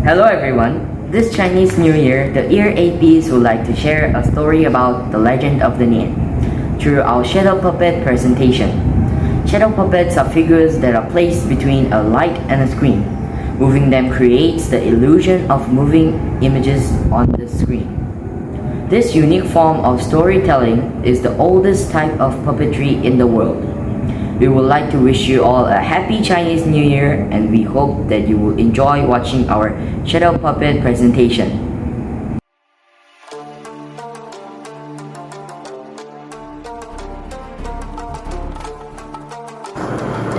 Hello everyone. This Chinese New Year, the Ear APs would like to share a story about the legend of the Nian through our shadow puppet presentation. Shadow puppets are figures that are placed between a light and a screen. Moving them creates the illusion of moving images on the screen. This unique form of storytelling is the oldest type of puppetry in the world. We would like to wish you all a happy Chinese New Year, and we hope that you will enjoy watching our shadow puppet presentation.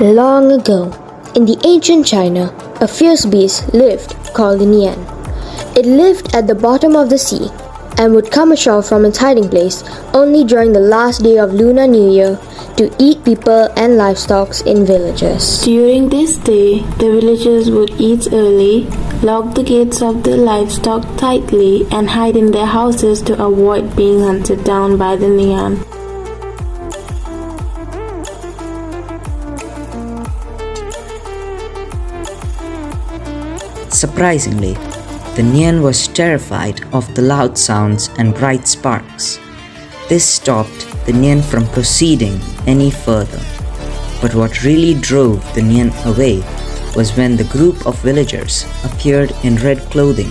Long ago, in the ancient China, a fierce beast lived called the Nian. It lived at the bottom of the sea and would come ashore from its hiding place only during the last day of Lunar New Year to eat people and livestock in villages. During this day, the villagers would eat early, lock the gates of the livestock tightly, and hide in their houses to avoid being hunted down by the Nian. Surprisingly, the Nian was terrified of the loud sounds and bright sparks. This stopped the Nian from proceeding any further. But what really drove the Nian away was when the group of villagers appeared in red clothing.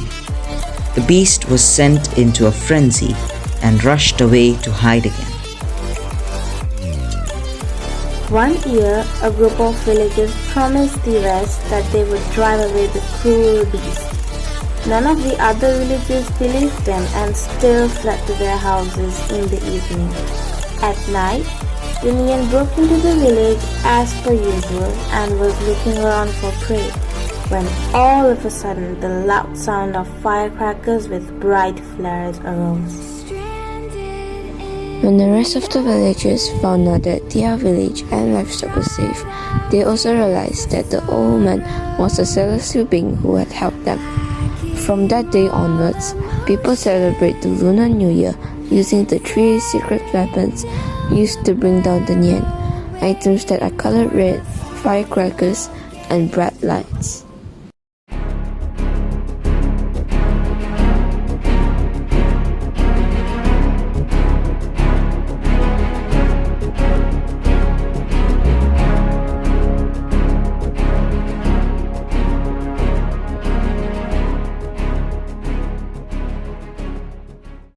The beast was sent into a frenzy and rushed away to hide again. One year, a group of villagers promised the rest that they would drive away the cruel beast. None of the other villagers believed them and still fled to their houses in the evening. At night, the Nian broke into the village as per usual and was looking around for prey, when all of a sudden the loud sound of firecrackers with bright flares arose. When the rest of the villagers found out that their village and livestock was safe, they also realized that the old man was a celestial being who had helped them. From that day onwards, people celebrate the Lunar New Year using the 3 secret weapons used to bring down the Nian, items that are colored red, firecrackers, and bright lights.